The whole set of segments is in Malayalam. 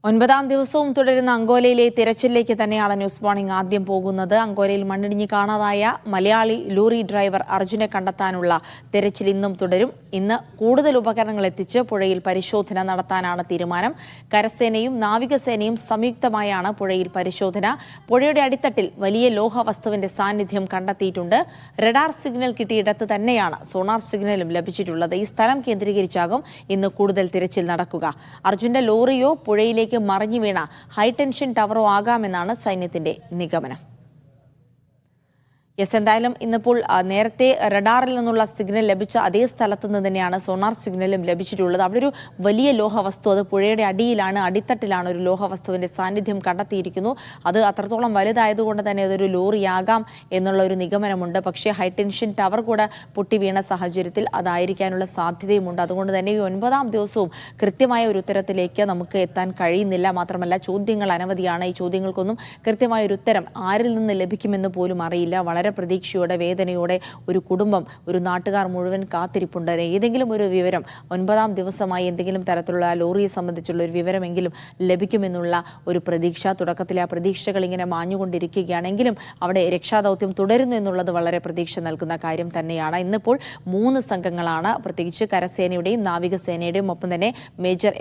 ഒൻപതാം ദിവസവും തുടരുന്ന അങ്കോലയിലെ തിരച്ചിലിലേക്ക് തന്നെയാണ് ന്യൂസ് മോർണിംഗ് ആദ്യം പോകുന്നത്. അങ്കോലയിൽ മണ്ണിടിഞ്ഞ് കാണാതായ മലയാളി ലോറി ഡ്രൈവർ അർജുനെ കണ്ടെത്താനുള്ള തിരച്ചിൽ ഇന്നും തുടരും. ഇന്ന് കൂടുതൽ ഉപകരണങ്ങൾ എത്തിച്ച് പുഴയിൽ പരിശോധന നടത്താനാണ് തീരുമാനം. കരസേനയും നാവികസേനയും സംയുക്തമായാണ് പുഴയിൽ പരിശോധന. പുഴയുടെ അടിത്തട്ടിൽ വലിയ ലോഹവസ്തുവിന്റെ സാന്നിധ്യം കണ്ടെത്തിയിട്ടുണ്ട്. റഡാർ സിഗ്നൽ കിട്ടിയിടത്ത് തന്നെയാണ് സോണാർ സിഗ്നലും ലഭിച്ചിട്ടുള്ളത്. ഈ സ്ഥലം കേന്ദ്രീകരിച്ചാകും ഇന്ന് കൂടുതൽ തിരച്ചിൽ നടക്കുക. അർജുന്റെ ലോറിയോ പുഴയിലേക്ക് മറിഞ്ഞു വീണ ഹൈടെൻഷൻ ടവറോ ആകാമെന്നാണ് സൈന്യത്തിന്റെ നിഗമനം. എന്തായാലും ഇന്നിപ്പോൾ നേരത്തെ റഡാറിൽ നിന്നുള്ള സിഗ്നൽ ലഭിച്ച അതേ സ്ഥലത്ത് നിന്ന് തന്നെയാണ് സോണാർ സിഗ്നലും ലഭിച്ചിട്ടുള്ളത്. അവിടെ ഒരു വലിയ ലോഹവസ്തു, അത് പുഴയുടെ അടിയിലാണ്, അടിത്തട്ടിലാണ് ഒരു ലോഹവസ്തുവിന്റെ സാന്നിധ്യം കണ്ടെത്തിയിരിക്കുന്നു. അത് അത്രത്തോളം വലുതായതുകൊണ്ട് തന്നെ അതൊരു ലോറിയാകാം എന്നുള്ള ഒരു നിഗമനമുണ്ട്. പക്ഷേ ഹൈടെൻഷൻ ടവർ കൂടെ പൊട്ടി വീണ സാഹചര്യത്തിൽ അതായിരിക്കാനുള്ള സാധ്യതയുമുണ്ട്. അതുകൊണ്ട് തന്നെ ഈ 9ാം ദിവസവും കൃത്യമായ ഒരു ഉത്തരത്തിലേക്ക് നമുക്ക് എത്താൻ കഴിയുന്നില്ല. മാത്രമല്ല ചോദ്യങ്ങൾ അനവധിയാണ്. ഈ ചോദ്യങ്ങൾക്കൊന്നും കൃത്യമായ ഒരു ഉത്തരം ആരിൽ നിന്ന് ലഭിക്കുമെന്ന് പോലും അറിയില്ല. വളരെ പ്രതീക്ഷയോടെ വേദനയോടെ ഒരു കുടുംബം, ഒരു നാട്ടുകാർ മുഴുവൻ കാത്തിരിപ്പുണ്ട്. ഏതെങ്കിലും ഒരു വിവരം 9ാം ദിവസമായി എന്തെങ്കിലും തരത്തിലുള്ള ലോറിയെ സംബന്ധിച്ചുള്ള ഒരു വിവരമെങ്കിലും ലഭിക്കുമെന്നുള്ള ഒരു പ്രതീക്ഷ. തുടക്കത്തിലെ ആ പ്രതീക്ഷകൾ ഇങ്ങനെ മാഞ്ഞുകൊണ്ടിരിക്കുകയാണെങ്കിലും അവിടെ രക്ഷാദൗത്യം തുടരുന്നു എന്നുള്ളത് വളരെ പ്രതീക്ഷ നൽകുന്ന കാര്യം തന്നെയാണ്. ഇന്നിപ്പോൾ 3 സംഘങ്ങളാണ്, പ്രത്യേകിച്ച് കരസേനയുടെയും നാവികസേനയുടെയും ഒപ്പം തന്നെ മേജർ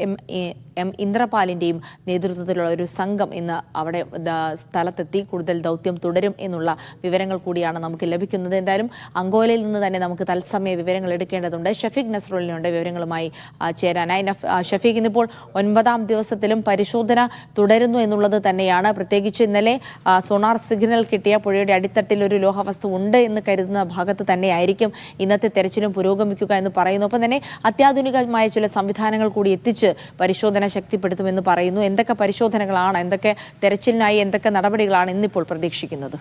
എം ഇന്ദ്രപാലിന്റെയും നേതൃത്വത്തിലുള്ള ഒരു സംഘം ഇന്ന് അവിടെ സ്ഥലത്തെത്തി കൂടുതൽ ദൗത്യം തുടരും എന്നുള്ള വിവരങ്ങൾ കൂടിയാണ് നമുക്ക് ലഭിക്കുന്നത്. എന്തായാലും അങ്കോലയിൽ നിന്ന് തന്നെ നമുക്ക് തത്സമയ വിവരങ്ങൾ എടുക്കേണ്ടതുണ്ട്. ഷഫീഖ് നസ്രുള്ളിനുണ്ട് വിവരങ്ങളുമായി ചേരാനായി. ഷഫീഖ്, ഇന്നിപ്പോൾ 9ാം ദിവസത്തിലും പരിശോധന തുടരുന്നു എന്നുള്ളത് തന്നെയാണ്. പ്രത്യേകിച്ച് ഇന്നലെ സോണാർ സിഗ്നൽ കിട്ടിയ പുഴയുടെ അടിത്തട്ടിൽ ഒരു ലോഹവസ്തു ഉണ്ട് എന്ന് കരുതുന്ന ഭാഗത്ത് തന്നെയായിരിക്കും ഇന്നത്തെ തെരച്ചിലും പുരോഗമിക്കുക എന്ന് പറയുന്നു. ഒപ്പം തന്നെ അത്യാധുനികമായ ചില സംവിധാനങ്ങൾ കൂടി എത്തിച്ച് പരിശോധന ശക്തിപ്പെടുത്തുമെന്ന് പറയുന്നു. എന്തൊക്കെ പരിശോധനകളാണ്, എന്തൊക്കെ തെരച്ചിലിനായി എന്തൊക്കെ നടപടികളാണ് ഇന്നിപ്പോൾ പ്രതീക്ഷിക്കുന്നത്?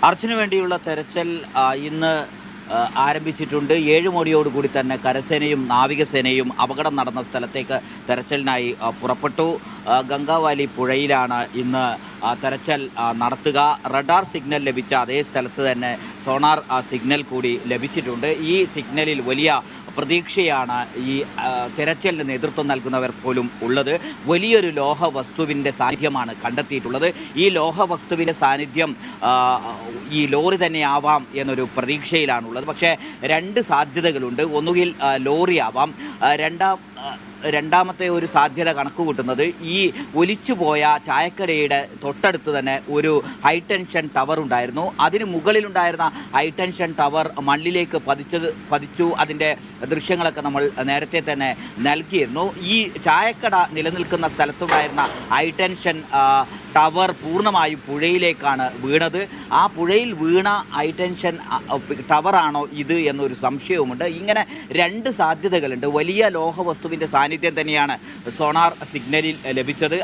അർജുന് വേണ്ടിയുള്ള തെരച്ചിൽ ഇന്ന് ആരംഭിച്ചിട്ടുണ്ട്. 7 മണിയോടുകൂടി തന്നെ കരസേനയും നാവികസേനയും അപകടം നടന്ന സ്ഥലത്തേക്ക് തെരച്ചിലിനായി പുറപ്പെട്ടു. ഗംഗാവാലി പുഴയിലാണ് ഇന്ന് തെരച്ചിൽ നടത്തുക. റഡാർ സിഗ്നൽ ലഭിച്ച അതേ സ്ഥലത്ത് തന്നെ സോണാർ സിഗ്നൽ കൂടി ലഭിച്ചിട്ടുണ്ട്. ഈ സിഗ്നലിൽ വലിയ പ്രതീക്ഷയാണ് ഈ തെരച്ചിലിന് നേതൃത്വം നൽകുന്നവർ പോലും ഉള്ളത്. വലിയൊരു ലോഹവസ്തുവിൻ്റെ സാന്നിധ്യമാണ് കണ്ടെത്തിയിട്ടുള്ളത്. ഈ ലോഹവസ്തുവിൻ്റെ സാന്നിധ്യം ഈ ലോറി തന്നെ ആവാം എന്നൊരു പ്രതീക്ഷയിലാണുള്ളത്. പക്ഷേ 2 സാധ്യതകളുണ്ട്. ഒന്നുകിൽ ലോറി ആവാം, രണ്ടാമത്തെ ഒരു സാധ്യത കണക്ക് കൂട്ടുന്നത് ഈ ഒലിച്ചുപോയ ചായക്കടയുടെ തൊട്ടടുത്ത് തന്നെ ഒരു ഹൈടെൻഷൻ ടവർ ഉണ്ടായിരുന്നു. അതിന് മുകളിലുണ്ടായിരുന്ന ഹൈടെൻഷൻ ടവർ മണ്ണിലേക്ക് പതിച്ചു. അതിൻ്റെ ദൃശ്യങ്ങളൊക്കെ നമ്മൾ നേരത്തെ തന്നെ നൽകിയിരുന്നു. ഈ ചായക്കട നിലനിൽക്കുന്ന സ്ഥലത്തുണ്ടായിരുന്ന ഹൈടെൻഷൻ ടവർ പൂർണ്ണമായും പുഴയിലേക്കാണ് വീണത്. ആ പുഴയിൽ വീണ ഹൈടെൻഷൻ ടവറാണോ ഇത് എന്നൊരു സംശയവുമുണ്ട്. ഇങ്ങനെ 2 സാധ്യതകളുണ്ട്. വലിയ ലോഹവസ്തുവിൻ്റെ സാന്നിധ്യം തന്നെയാണ് സോണാർ സിഗ്നലിൽ ലഭിച്ചത്.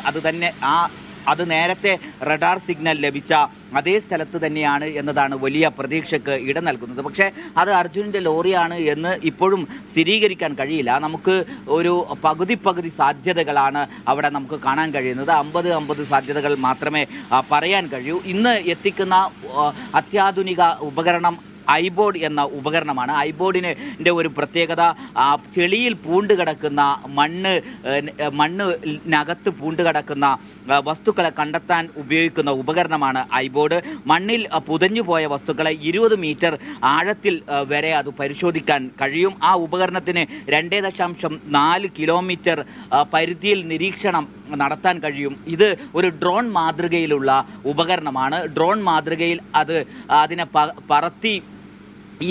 അത് നേരത്തെ റഡാർ സിഗ്നൽ ലഭിച്ച അതേ സ്ഥലത്ത് തന്നെയാണ് എന്നതാണ് വലിയ പ്രതീക്ഷയ്ക്ക് ഇടം നൽകുന്നത്. പക്ഷേ അത് അർജുനൻ്റെ ലോറിയാണ് എന്ന് ഇപ്പോഴും സ്ഥിരീകരിക്കാൻ കഴിയില്ല. നമുക്ക് ഒരു പകുതി സാധ്യതകളാണ് അവിടെ നമുക്ക് കാണാൻ കഴിയുന്നത്. 50 സാധ്യതകൾ മാത്രമേ പറയാൻ കഴിയൂ. ഇന്ന് എത്തിക്കുന്ന അത്യാധുനിക ഉപകരണം ഐബോർഡ് എന്ന ഉപകരണമാണ്. ഐബോർഡിൻ്റെ ഒരു പ്രത്യേകത ചെളിയിൽ പൂണ്ടുകിടക്കുന്ന മണ്ണിനകത്ത് പൂണ്ടുകിടക്കുന്ന വസ്തുക്കളെ കണ്ടെത്താൻ ഉപയോഗിക്കുന്ന ഉപകരണമാണ് ഐബോർഡ്. മണ്ണിൽ പുതഞ്ഞുപോയ വസ്തുക്കളെ 20 മീറ്റർ ആഴത്തിൽ വരെ അത് പരിശോധിക്കാൻ കഴിയും. ആ ഉപകരണത്തിന് 2.4 കിലോമീറ്റർ പരിധിയിൽ നിരീക്ഷണം നടത്താൻ കഴിയും. ഇത് ഒരു ഡ്രോൺ മാതൃകയിലുള്ള ഉപകരണമാണ്. ഡ്രോൺ മാതൃകയിൽ അതിനെ പറത്തി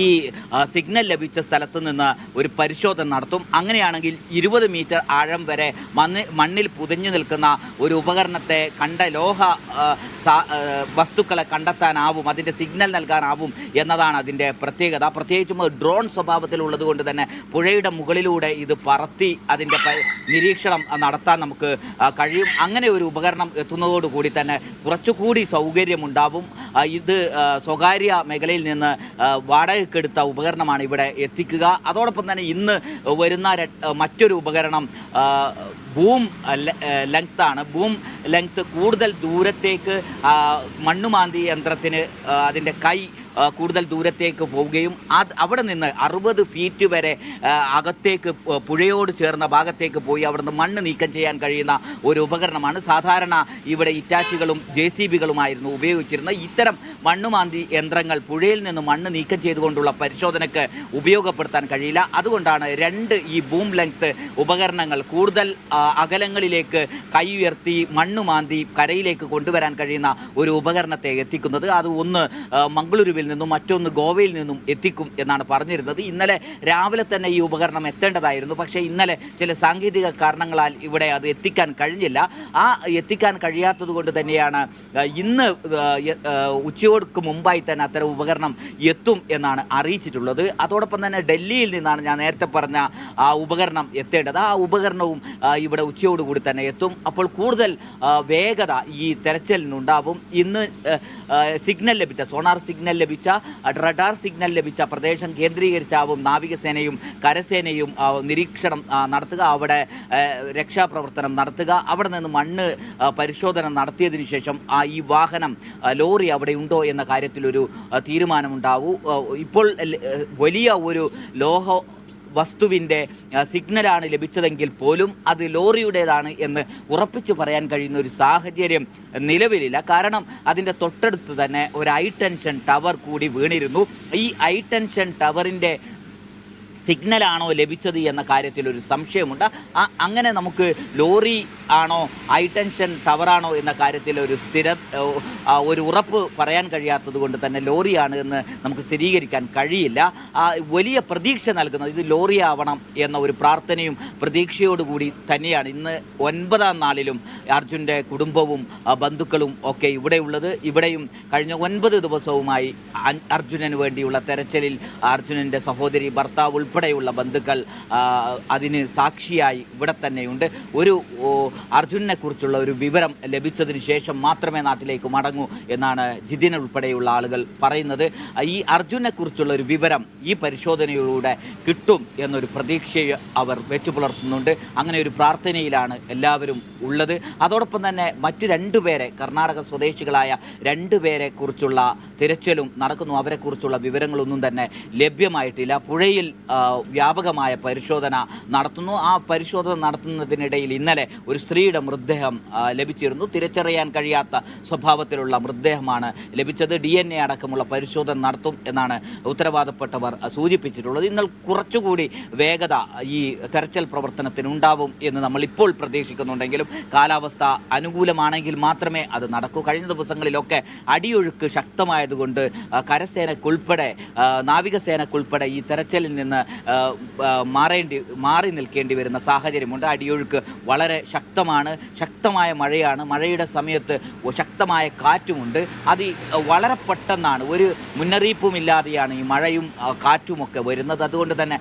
ഈ സിഗ്നൽ ലഭിച്ച സ്ഥലത്ത് നിന്ന് ഒരു പരിശോധന നടത്തും. അങ്ങനെയാണെങ്കിൽ 20 മീറ്റർ ആഴം വരെ മണ്ണിൽ പുതഞ്ഞു നിൽക്കുന്ന ഒരു ഉപകരണത്തെ ലോഹ വസ്തുക്കളെ കണ്ടെത്താനാവും, അതിൻ്റെ സിഗ്നൽ നൽകാനാവും എന്നതാണ് അതിൻ്റെ പ്രത്യേകത. പ്രത്യേകിച്ചും ഡ്രോൺ സ്വഭാവത്തിലുള്ളത് കൊണ്ട് തന്നെ പുഴയുടെ മുകളിലൂടെ ഇത് പറത്തി അതിൻ്റെ നിരീക്ഷണം നടത്താൻ നമുക്ക് കഴിയും. അങ്ങനെ ഒരു ഉപകരണം എത്തുന്നതോടുകൂടി തന്നെ കുറച്ചുകൂടി സൗകര്യമുണ്ടാവും. ഇത് സ്വകാര്യ മേഖലയിൽ നിന്ന് വാടകയ്ക്കെടുത്ത ഉപകരണമാണ് ഇവിടെ എത്തിക്കുക. അതോടൊപ്പം തന്നെ ഇന്ന് വരുന്ന മറ്റൊരു ഉപകരണം ബൂം ലെങ്ത്താണ്. ബൂം ലെങ്ത്ത് കൂടുതൽ ദൂരത്തേക്ക് മണ്ണുമാന്തി യന്ത്രത്തിന് അതിൻ്റെ കൈ കൂടുതൽ ദൂരത്തേക്ക് പോവുകയും അവിടെ നിന്ന് 60 ഫീറ്റ് വരെ അകത്തേക്ക് പുഴയോട് ചേർന്ന ഭാഗത്തേക്ക് പോയി അവിടുന്ന് മണ്ണ് നീക്കം ചെയ്യാൻ കഴിയുന്ന ഒരു ഉപകരണമാണ്. സാധാരണ ഇവിടെ ഇറ്റാച്ചികളും JCBകളുമായിരുന്നു ഉപയോഗിച്ചിരുന്നത്. ഇത്തരം മണ്ണുമാന്തി യന്ത്രങ്ങൾ പുഴയിൽ നിന്ന് മണ്ണ് നീക്കം ചെയ്തുകൊണ്ടുള്ള പരിശോധനയ്ക്ക് ഉപയോഗപ്പെടുത്താൻ കഴിയില്ല. അതുകൊണ്ടാണ് ഈ ബൂം ലെങ്ത് ഉപകരണങ്ങൾ കൂടുതൽ അകലങ്ങളിലേക്ക് കൈ ഉയർത്തി മണ്ണുമാന്തി കരയിലേക്ക് കൊണ്ടുവരാൻ കഴിയുന്ന ഒരു ഉപകരണത്തെ എത്തിക്കുന്നത്. അത് ഒന്ന് മംഗളൂരുവിൽ നിന്നും മറ്റൊന്ന് ഗോവയിൽ നിന്നും എത്തിക്കും എന്നാണ് പറഞ്ഞിരുന്നത്. ഇന്നലെ രാവിലെ തന്നെ ഈ ഉപകരണം എത്തേണ്ടതായിരുന്നു. പക്ഷേ ഇന്നലെ ചില സാങ്കേതിക കാരണങ്ങളാൽ ഇവിടെ അത് എത്തിക്കാൻ കഴിഞ്ഞില്ല. എത്തിക്കാൻ കഴിയാത്തത് കൊണ്ട് തന്നെയാണ് ഇന്ന് ഉച്ചയോടുക്ക് മുമ്പായി തന്നെ അത്തരം ഉപകരണം എത്തും എന്നാണ് അറിയിച്ചിട്ടുള്ളത്. അതോടൊപ്പം തന്നെ ഡൽഹിയിൽ നിന്നാണ് ഞാൻ നേരത്തെ പറഞ്ഞ ആ ഉപകരണം എത്തേണ്ടത്. ആ ഉപകരണവും ഇവിടെ ഉച്ചയോടുകൂടി തന്നെ എത്തും. അപ്പോൾ കൂടുതൽ വേഗത ഈ തെരച്ചിലിനുണ്ടാവും. ഇന്ന് സിഗ്നൽ ലഭിച്ച സോണാർ സിഗ്നൽ ലഭിച്ച റഡാർ സിഗ്നൽ ലഭിച്ച പ്രദേശം കേന്ദ്രീകരിച്ചാവും നാവികസേനയും കരസേനയും നിരീക്ഷണം നടത്തുക, അവിടെ രക്ഷാപ്രവർത്തനം നടത്തുക. അവിടെ നിന്ന് മണ്ണ് പരിശോധന നടത്തിയതിനു ശേഷം ഈ വാഹനം ലോറി അവിടെ ഉണ്ടോ എന്ന കാര്യത്തിലൊരു തീരുമാനമുണ്ടാവൂ. ഇപ്പോൾ വലിയ ഒരു ലോഹ വസ്തുവിൻ്റെ സിഗ്നലാണ് ലഭിച്ചതെങ്കിൽ പോലും അത് ലോറിയുടേതാണ് എന്ന് ഉറപ്പിച്ചു പറയാൻ കഴിയുന്ന ഒരു സാഹചര്യം നിലവിലില്ല. കാരണം അതിൻ്റെ തൊട്ടടുത്ത് തന്നെ ഒരു ഹൈ ടെൻഷൻ ടവർ കൂടി വീണിരുന്നു. ഈ ഹൈ ടെൻഷൻ ടവറിൻ്റെ സിഗ്നലാണോ ലഭിച്ചത് എന്ന കാര്യത്തിൽ ഒരു സംശയമുണ്ട്. അങ്ങനെ നമുക്ക് ലോറി ആണോ ഹൈ ടെൻഷൻ ടവറാണോ എന്ന കാര്യത്തിൽ ഒരു ഉറപ്പ് പറയാൻ കഴിയാത്തത് കൊണ്ട് തന്നെ ലോറിയാണ് എന്ന് നമുക്ക് സ്ഥിരീകരിക്കാൻ കഴിയില്ല. വലിയ പ്രതീക്ഷ നൽകുന്നത് ഇത് ലോറി ആവണം എന്ന ഒരു പ്രാർത്ഥനയും പ്രതീക്ഷയോടുകൂടി തന്നെയാണ് ഇന്ന് 9ാം നാളിലും അർജുൻ്റെ കുടുംബവും ബന്ധുക്കളും ഒക്കെ ഇവിടെയുള്ളത്. ഇവിടെയും കഴിഞ്ഞ 9 ദിവസവുമായി അർജുനന് വേണ്ടിയുള്ള തെരച്ചിലിൽ അർജുനൻ്റെ സഹോദരി, ഭർത്താവ് ഉൾപ്പെടെയുള്ള ബന്ധുക്കൾ അതിന് സാക്ഷിയായി ഇവിടെ തന്നെയുണ്ട്. അർജുനെ കുറിച്ചുള്ള ഒരു വിവരം ലഭിച്ചതിന് ശേഷം മാത്രമേ നാട്ടിലേക്ക് മടങ്ങൂ എന്നാണ് ജിതിൻ ഉൾപ്പെടെയുള്ള ആളുകൾ പറയുന്നത്. ഈ അർജുനെ കുറിച്ചുള്ള ഒരു വിവരം ഈ പരിശോധനയിലൂടെ കിട്ടും എന്നൊരു പ്രതീക്ഷയെ അവർ വെച്ചു പുലർത്തുന്നുണ്ട്. അങ്ങനെ ഒരു പ്രാർത്ഥനയിലാണ് എല്ലാവരും ഉള്ളത്. അതോടൊപ്പം തന്നെ മറ്റ് 2 പേരെ, കർണാടക സ്വദേശികളായ 2 പേരെ കുറിച്ചുള്ള തിരച്ചിലും നടക്കുന്നു. അവരെക്കുറിച്ചുള്ള വിവരങ്ങളൊന്നും തന്നെ ലഭ്യമായിട്ടില്ല. പുഴയിൽ വ്യാപകമായ പരിശോധന നടത്തുന്നു. ആ പരിശോധന നടത്തുന്നതിനിടയിൽ ഇന്നലെ ഒരു സ്ത്രീയുടെ മൃതദേഹം ലഭിച്ചിരുന്നു. തിരിച്ചറിയാൻ കഴിയാത്ത സ്വഭാവത്തിലുള്ള മൃതദേഹമാണ് ലഭിച്ചത്. DNA അടക്കമുള്ള പരിശോധന നടത്തും എന്നാണ് ഉത്തരവാദപ്പെട്ടവർ സൂചിപ്പിച്ചിട്ടുള്ളത്. ഇന്നലെ കുറച്ചുകൂടി വേഗത ഈ തെരച്ചിൽ പ്രവർത്തനത്തിന് ഉണ്ടാവും എന്ന് നമ്മൾ ഇപ്പോൾ പ്രതീക്ഷിക്കുന്നുണ്ടെങ്കിലും കാലാവസ്ഥ അനുകൂലമാണെങ്കിൽ മാത്രമേ അത് നടക്കൂ. കഴിഞ്ഞ ദിവസങ്ങളിലൊക്കെ അടിയൊഴുക്ക് ശക്തമായതുകൊണ്ട് കരസേനക്കുൾപ്പെടെ നാവികസേനക്കുൾപ്പെടെ ഈ തെരച്ചിലിൽ നിന്ന് മാറി നിൽക്കേണ്ടി വരുന്ന സാഹചര്യമുണ്ട്. അടിയൊഴുക്ക് വളരെ ശക്തമായ മഴയാണ്. മഴയുടെ സമയത്ത് ശക്തമായ കാറ്റുമുണ്ട്. അത് വളരെ പെട്ടെന്നാണ്, ഒരു മുന്നറിയിപ്പുമില്ലാതെയാണ് ഈ മഴയും കാറ്റുമൊക്കെ വരുന്നത്. അതുകൊണ്ട് തന്നെ